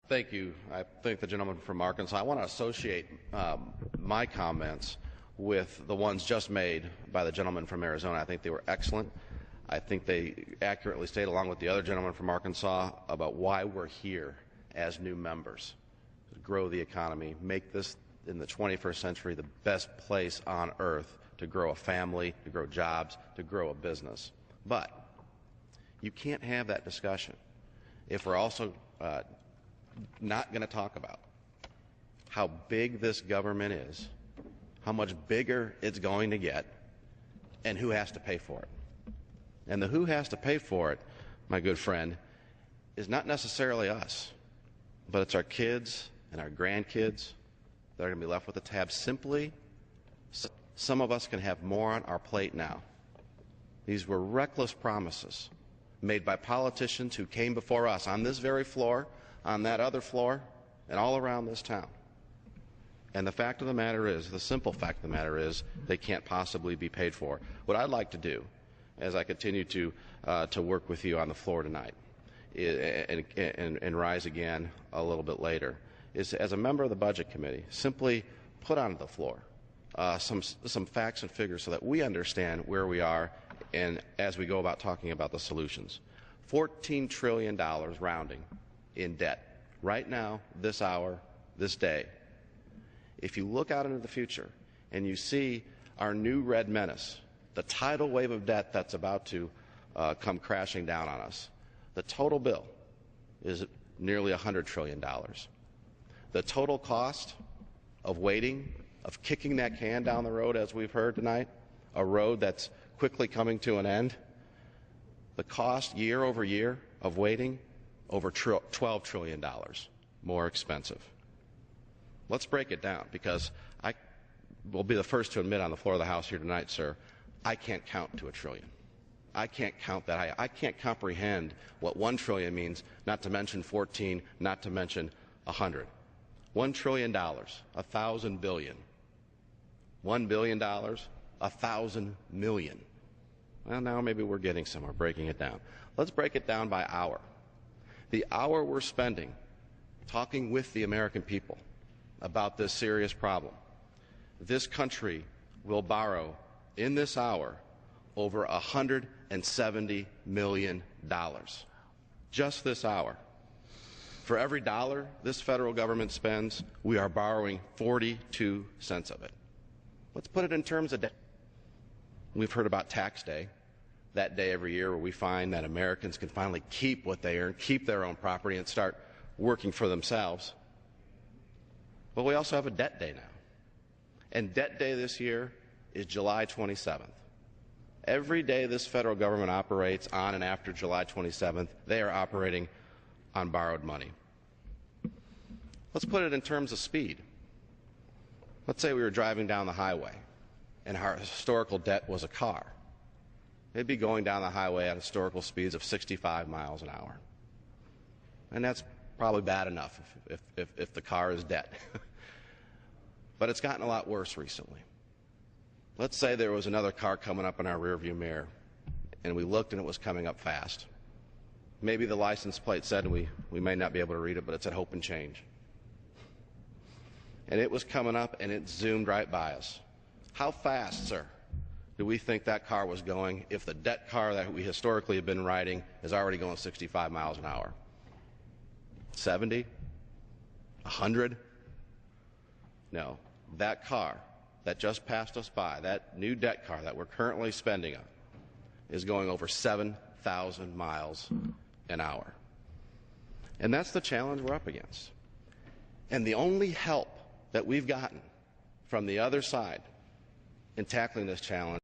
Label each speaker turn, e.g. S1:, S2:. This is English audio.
S1: Thank you. I thank the gentleman from Arkansas. I want to associate my comments with the ones just made by the gentleman from Arizona. I think they were excellent. I think they accurately state, along with the other gentleman from Arkansas, about why we're here as new members, to grow the economy, make this in the 21st century the best place on earth to grow a family, to grow jobs, to grow a business. But you can't have that discussion if we're also not going to talk about how big this government is, how much bigger it's going to get, and who has to pay for it. And the who has to pay for it, my good friend, is not necessarily us, but it's our kids and our grandkids that are going to be left with the tab. Simply, some of us can have more on our plate now. These were reckless promises made by politicians who came before us on this very floor, on that other floor, and all around this town. And the fact of the matter is, the simple fact of the matter is, they can't possibly be paid for. What I'd like to do, as I continue to work with you on the floor tonight, and rise again a little bit later, is, as a member of the Budget Committee, simply put onto the floor some facts and figures so that we understand where we are, and as we go about talking about the solutions. $14 trillion rounding in debt right now, this hour, this day. If you look out into the future and you see our new red menace, the tidal wave of debt that's about to come crashing down on us, the total bill is nearly $100 trillion. The total cost of waiting, of kicking that can down the road, as we've heard tonight, a road that's quickly coming to an end, the cost year over year of waiting, over $12 trillion more expensive. Let's break it down, because I will be the first to admit on the floor of the House here tonight, sir, I can't count to $1 trillion. I can't count that high. I can't comprehend what $1 trillion means, not to mention 14, not to mention 100. $1 trillion, 1,000 billion. $1 billion, 1,000 million. Well, now maybe we're getting somewhere, breaking it down. Let's break it down by hour. The hour we're spending talking with the American people about this serious problem, this country will borrow in this hour over $170 million. Just this hour. For every dollar this federal government spends, we are borrowing 42 cents of it. Let's put it in terms of debt. We've heard about tax day, that day every year where we find that Americans can finally keep what they earn, keep their own property, and start working for themselves. But we also have a debt day now. And debt day this year is July 27th. Every day this federal government operates on and after July 27th, they are operating on borrowed money. Let's put it in terms of speed. Let's say we were driving down the highway and our historical debt was a car. It'd be going down the highway at historical speeds of 65 miles an hour. And that's probably bad enough if the car is debt. But it's gotten a lot worse recently. Let's say there was another car coming up in our rearview mirror, and we looked and it was coming up fast. Maybe the license plate said, we may not be able to read it, but it said hope and change. And it was coming up and it zoomed right by us. How fast, sir, do we think that car was going if the debt car that we historically have been riding is already going 65 miles an hour? 70? 100? No. That car that just passed us by, that new debt car that we're currently spending on, is going over 7,000 miles an hour. And that's the challenge we're up against. And the only help that we've gotten from the other side in tackling this challenge